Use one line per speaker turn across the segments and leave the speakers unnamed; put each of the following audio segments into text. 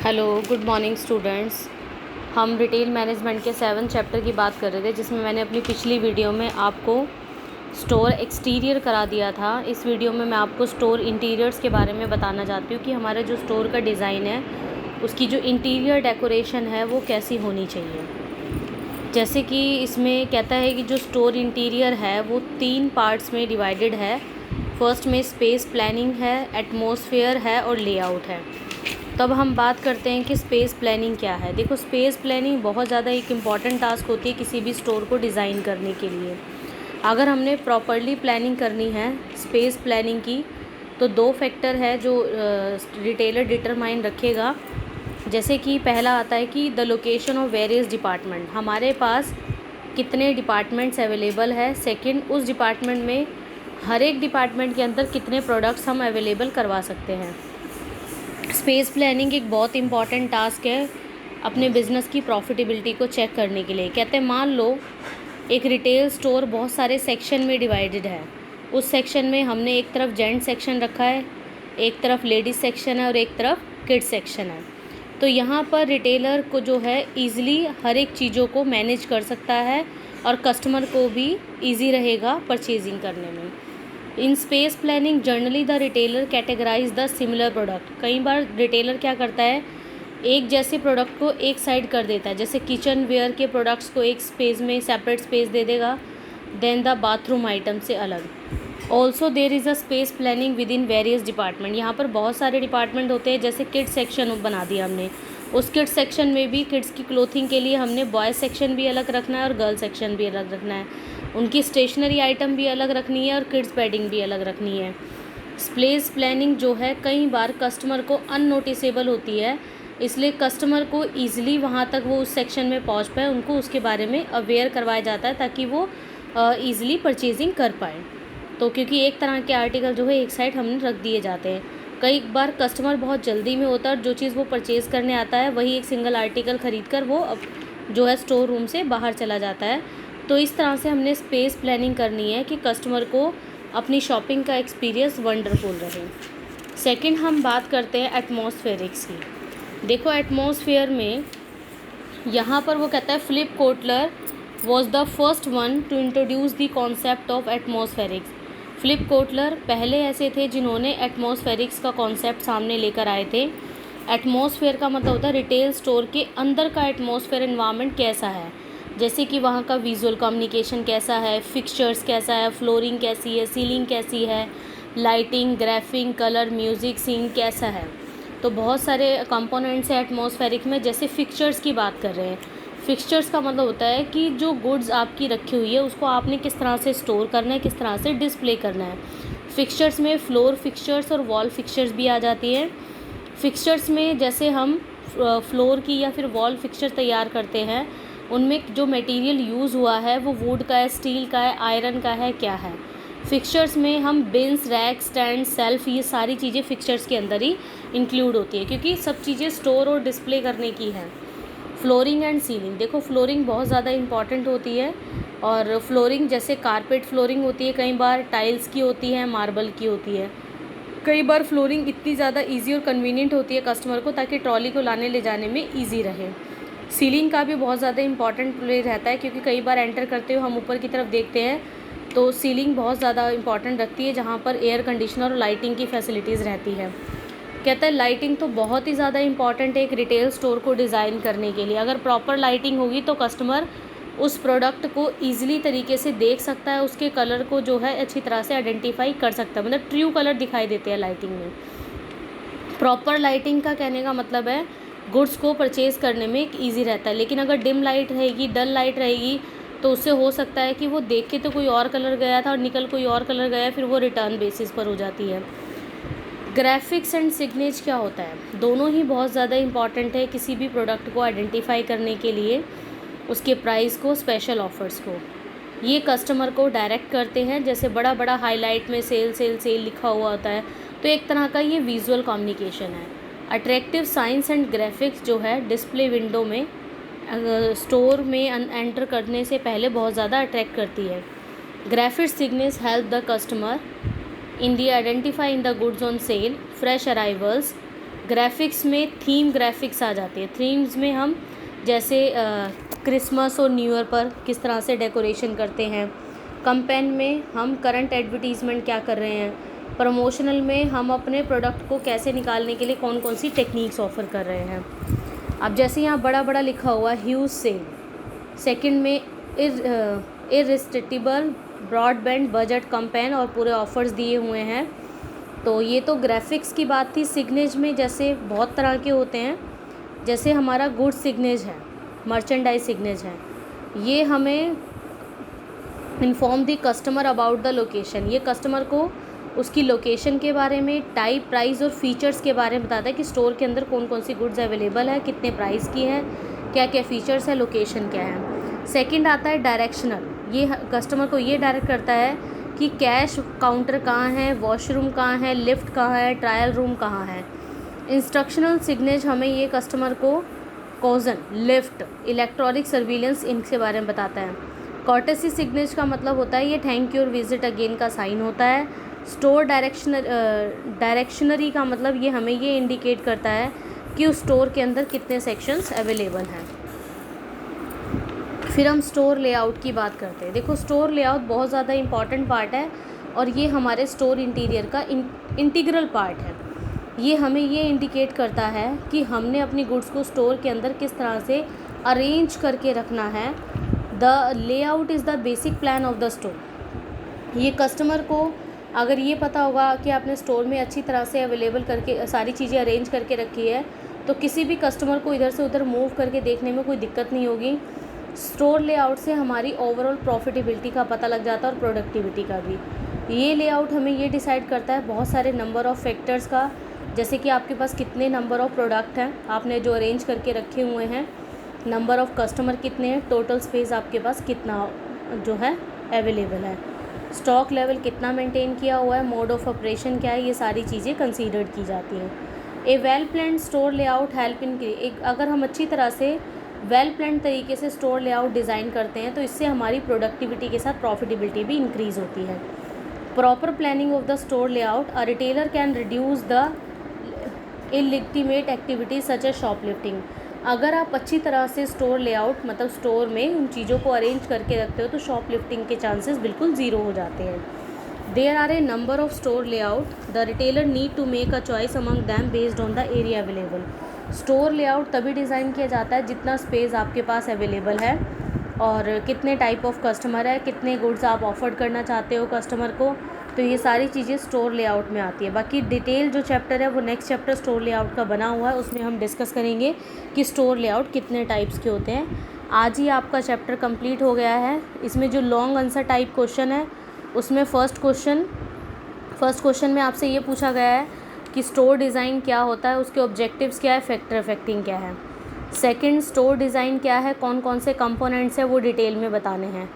Hello, good morning students. हम retail management के 7 chapter की बात कर रहे थे, जिसमें मैंने अपनी पिछली वीडियो में आपको स्टोर एक्सटीरियर करा दिया था। इस वीडियो में मैं आपको स्टोर इंटीरियर्स के बारे में बताना चाहती हूँ कि हमारे जो स्टोर का डिज़ाइन है उसकी जो इंटीरियर डेकोरेशन है वो कैसी होनी चाहिए। जैसे कि इसमें कहता है कि जो स्टोर इंटीरियर है वो 3 पार्ट्स में डिवाइडेड है। फर्स्ट में स्पेस प्लानिंग है, एटमॉस्फेयर है और लेआउट है। तब हम बात करते हैं कि स्पेस प्लानिंग क्या है। देखो, स्पेस प्लानिंग बहुत ज़्यादा एक इम्पॉर्टेंट टास्क होती है किसी भी स्टोर को डिज़ाइन करने के लिए। अगर हमने प्रॉपरली प्लानिंग करनी है स्पेस प्लानिंग की, तो 2 फैक्टर है जो रिटेलर डिटरमाइन रखेगा। जैसे कि पहला आता है कि the location of various department, हमारे पास कितने डिपार्टमेंट्स अवेलेबल है। सेकंड, उस डिपार्टमेंट में हर एक डिपार्टमेंट के अंदर कितने प्रोडक्ट्स हम अवेलेबल करवा सकते हैं। स्पेस प्लानिंग एक बहुत इंपॉर्टेंट टास्क है अपने बिज़नेस की प्रॉफिटेबिलिटी को चेक करने के लिए। कहते हैं मान लो एक रिटेल स्टोर बहुत सारे सेक्शन में डिवाइडेड है। उस सेक्शन में हमने एक तरफ जेंट सेक्शन रखा है, एक तरफ लेडीज़ सेक्शन है और एक तरफ किड्स सेक्शन है। तो यहाँ पर रिटेलर को जो है ईज़िली हर एक चीज़ों को मैनेज कर सकता है और कस्टमर को भी ईजी रहेगा परचेजिंग करने में। In space planning generally the retailer categorise the similar product. कई बार रिटेलर क्या करता है, एक जैसे प्रोडक्ट को एक साइड कर देता है। जैसे किचन वेयर के प्रोडक्ट्स को एक स्पेस में सेपरेट स्पेस दे देगा, देन द बाथरूम आइटम से अलग। Also there is a space planning with in various department. यहाँ पर बहुत सारे डिपार्टमेंट होते हैं। जैसे किड्स सेक्शन बना दिया हमने, उस किड्स सेक्शन में भी किड्स की क्लोथिंग के लिए हमने बॉयज़ सेक्शन भी अलग रखना है और गर्ल्स सेक्शन भी अलग रखना है। उनकी स्टेशनरी आइटम भी अलग रखनी है और किड्स बेडिंग भी अलग रखनी है। स्पेस प्लानिंग जो है कई बार कस्टमर को अननोटिसेबल होती है, इसलिए कस्टमर को ईज़िली वहाँ तक वो उस सेक्शन में पहुँच पाए, उनको उसके बारे में अवेयर करवाया जाता है ताकि वो ईज़िली परचेजिंग कर पाए। तो क्योंकि एक तरह के आर्टिकल जो है एक साइड हमने रख दिए जाते हैं। कई बार कस्टमर बहुत जल्दी में होता है और जो चीज़ वो परचेज़ करने आता है वही एक सिंगल आर्टिकल ख़रीद कर वो अब जो है स्टोर रूम से बाहर चला जाता है। तो इस तरह से हमने स्पेस प्लानिंग करनी है कि कस्टमर को अपनी शॉपिंग का एक्सपीरियंस वंडरफुल रहे। सेकंड, हम बात करते हैं एटमॉस्फेरिक्स की। देखो, एटमॉस्फेयर में यहाँ पर वो कहता है Philip Kotler was the first one to introduce the concept of atmospherics. Philip Kotler पहले ऐसे थे जिन्होंने एटमॉस्फेरिक्स का कॉन्सेप्ट सामने लेकर आए थे। एटमॉस्फेयर का मतलब होता है रिटेल स्टोर के अंदर का एटमॉस्फेयर एनवायरनमेंट कैसा है। जैसे कि वहाँ का विजुअल कम्युनिकेशन कैसा है, फिक्सचर्स कैसा है, फ्लोरिंग कैसी है, सीलिंग कैसी है, lighting, graphing, colour, music, scene कैसा है। तो बहुत सारे कंपोनेंट्स हैं एटमॉस्फेरिक में। जैसे फिक्सचर्स की बात कर रहे हैं, फिक्सचर्स का मतलब होता है कि जो गुड्स आपकी रखी हुई है उसको आपने किस तरह से स्टोर करना है, किस तरह से डिस्प्ले करना है। फिक्सचर्स में फ्लोर फिक्सचर्स और वॉल फिक्सचर्स भी आ जाती है। फिक्सचर्स में जैसे हम फ्लोर की या फिर वॉल फिक्सचर तैयार करते हैं, उनमें जो मटेरियल यूज़ हुआ है वो वुड का है, स्टील का है, आयरन का है, क्या है। फिक्सचर्स में हम बिन्स, रैक, स्टैंड, सेल्फ, ये सारी चीज़ें फिक्सचर्स के अंदर ही इंक्लूड होती है क्योंकि सब चीज़ें स्टोर और डिस्प्ले करने की हैं। फ्लोरिंग एंड सीलिंग, देखो फ्लोरिंग बहुत ज़्यादा इंपॉर्टेंट होती है। और फ्लोरिंग जैसे कारपेट फ्लोरिंग होती है, कई बार टाइल्स की होती है, मार्बल की होती है। कई बार फ्लोरिंग इतनी ज़्यादा इजी और कन्वीनियंट होती है कस्टमर को ताकि ट्रॉली को लाने ले जाने में इजी रहे। सीलिंग का भी बहुत ज़्यादा इंपॉर्टेंट प्ले रहता है क्योंकि कई बार एंटर करते हुए हम ऊपर की तरफ देखते हैं तो सीलिंग बहुत ज़्यादा इंपॉर्टेंट रखती है जहाँ पर एयर कंडीशनर और लाइटिंग की फैसिलिटीज़ रहती है। कहता है लाइटिंग तो बहुत ही ज़्यादा इंपॉर्टेंट है एक रिटेल स्टोर को डिज़ाइन करने के लिए। अगर प्रॉपर लाइटिंग होगी तो कस्टमर उस प्रोडक्ट को ईजिली तरीके से देख सकता है, उसके कलर को जो है अच्छी तरह से आइडेंटिफाई कर सकता है, मतलब ट्रू कलर दिखाई देते हैं लाइटिंग में। प्रॉपर लाइटिंग का कहने का मतलब है गुड्स को परचेज़ करने में एक ईजी रहता है। लेकिन अगर डिम लाइट रहेगी, डल लाइट रहेगी, तो उससे हो सकता है कि वो देख के तो कोई और कलर गया था और निकल कोई और कलर गया, फिर वो रिटर्न बेसिस पर हो जाती है। ग्राफिक्स एंड सिग्नेज क्या होता है, दोनों ही बहुत ज़्यादा इंपॉर्टेंट है किसी भी प्रोडक्ट को आइडेंटिफाई करने के लिए, उसके प्राइस को, स्पेशल ऑफर्स को। ये कस्टमर को डायरेक्ट करते हैं। जैसे बड़ा बड़ा हाईलाइट में सेल सेल सेल लिखा हुआ होता है, तो एक तरह का ये विजुअल कम्युनिकेशन है। अट्रैक्टिव साइंस एंड ग्राफिक्स जो है डिस्प्ले विंडो में स्टोर में एंटर करने से पहले बहुत ज़्यादा अट्रैक्ट करती है। Graphic signage help the customer in the identifying the goods on sale, fresh arrivals, graphics में थीम ग्राफिक्स आ जाती है। थीम्स में हम जैसे क्रिसमस और न्यू ईयर पर किस तरह से डेकोरेशन करते हैं। कैंपेन में हम करंट एडवर्टीज़मेंट क्या कर रहे हैं। प्रमोशनल में हम अपने प्रोडक्ट को कैसे निकालने के लिए कौन कौन सी टेक्निक्स ऑफ़र कर रहे हैं। अब जैसे यहाँ बड़ा बड़ा लिखा हुआ है ह्यूज सेल। सेकंड में इररिस्ट्रिक्टेबल ब्रॉडबैंड बजट कैंपेन और पूरे ऑफ़र्स दिए हुए हैं। तो ये तो ग्राफिक्स की बात थी। सिग्नेज में जैसे बहुत तरह के होते हैं, जैसे हमारा गुड सिग्नेज है, मर्चेंडाइज सिग्नेज है। ये हमें inform the customer about the location, ये कस्टमर को उसकी लोकेशन के बारे में, टाइप, प्राइस और फीचर्स के बारे में बताता है कि स्टोर के अंदर कौन कौन सी गुड्स अवेलेबल है, कितने प्राइस की है, क्या क्या फ़ीचर्स है, लोकेशन क्या है। सेकंड आता है डायरेक्शनल। ये कस्टमर को ये डायरेक्ट करता है कि कैश काउंटर कहाँ है, वॉशरूम कहाँ है, लिफ्ट कहाँ है, ट्रायल रूम कहाँ है। इंस्ट्रक्शनल सिग्नेज हमें ये कस्टमर को कॉजन, लिफ्ट, इलेक्ट्रॉनिक सर्विलेंस इनके बारे में बताता है। कॉर्टेसी सिग्नेज का मतलब होता है ये थैंक यू और विजिट अगेन का साइन होता है। स्टोर डायरेक्शनरी का मतलब ये हमें ये इंडिकेट करता है कि उस स्टोर के अंदर कितने सेक्शंस अवेलेबल हैं। फिर हम स्टोर लेआउट की बात करते हैं। देखो स्टोर लेआउट बहुत ज़्यादा इम्पॉर्टेंट पार्ट है और ये हमारे स्टोर इंटीरियर का इंटीग्रल पार्ट है। ये हमें ये इंडिकेट करता है कि हमने अपनी गुड्स को स्टोर के अंदर किस तरह से अरेंज करके रखना है। The layout is the basic plan of the store. ये कस्टमर को अगर ये पता होगा कि आपने स्टोर में अच्छी तरह से अवेलेबल करके सारी चीज़ें अरेंज करके रखी है, तो किसी भी कस्टमर को इधर से उधर मूव करके देखने में कोई दिक्कत नहीं होगी। स्टोर लेआउट से हमारी ओवरऑल प्रॉफिटेबिलिटी का पता लग जाता है और प्रोडक्टिविटी का भी। ये लेआउट हमें ये डिसाइड करता है बहुत सारे नंबर ऑफ़ फैक्टर्स का, जैसे कि आपके पास कितने नंबर ऑफ़ प्रोडक्ट हैं आपने जो अरेंज करके रखे हुए हैं, नंबर ऑफ़ कस्टमर कितने हैं, टोटल स्पेस आपके पास कितना जो है अवेलेबल है, स्टॉक लेवल कितना मेंटेन किया हुआ है, मोड ऑफ़ ऑपरेशन क्या है, ये सारी चीज़ें कंसीडर्ड की जाती हैं। A well planned store layout help in एक अगर हम अच्छी तरह से वेल प्लान्ड तरीके से स्टोर लेआउट डिज़ाइन करते हैं तो इससे हमारी प्रोडक्टिविटी के साथ प्रॉफिटेबिलिटी भी इंक्रीज़ होती है। Proper planning of the store layout, a retailer can reduce the illegitimate activities such as shoplifting. अगर आप अच्छी तरह से स्टोर लेआउट मतलब स्टोर में उन चीज़ों को अरेंज करके रखते हो तो शॉपलिफ्टिंग के चांसेस बिल्कुल ज़ीरो हो जाते हैं। There are a number of store layout, the retailer need to make a choice among them based on the area available. Store layout तभी डिज़ाइन किया जाता है जितना स्पेस आपके पास अवेलेबल है और कितने टाइप ऑफ कस्टमर है, कितने गुड्स आप ऑफर करना चाहते हो कस्टमर को, तो ये सारी चीज़ें स्टोर लेआउट में आती है। बाकी डिटेल जो चैप्टर है वो नेक्स्ट चैप्टर स्टोर लेआउट का बना हुआ है, उसमें हम डिस्कस करेंगे कि स्टोर लेआउट कितने टाइप्स के होते हैं। आज ही आपका चैप्टर कंप्लीट हो गया है। इसमें जो लॉन्ग आंसर टाइप क्वेश्चन है उसमें फर्स्ट क्वेश्चन में आपसे ये पूछा गया है कि स्टोर डिज़ाइन क्या होता है, उसके ऑब्जेक्टिव्स क्या है, फैक्टर अफेक्टिंग क्या है। सेकंड, स्टोर डिज़ाइन क्या है, कौन कौन से कंपोनेंट्स हैं वो डिटेल में बताने हैं।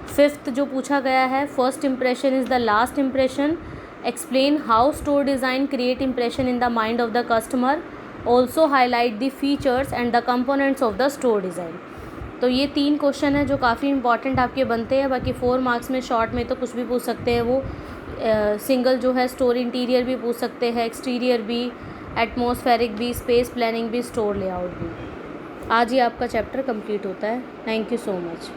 फिफ्थ जो पूछा गया है, first impression is the last impression, explain how store design create impression in the mind of the customer, also highlight the features and the components of the store design. तो ये 3 question है जो काफ़ी important आपके बनते हैं। बाकी 4 marks में शॉर्ट में तो कुछ भी पूछ सकते हैं वो, सिंगल जो है स्टोर इंटीरियर भी पूछ सकते हैं, एक्सटीरियर भी, एटमॉस्फेरिक भी, स्पेस प्लानिंग भी, स्टोर लेआउट भी। आज ही आपका चैप्टर कंप्लीट होता है। Thank you so much.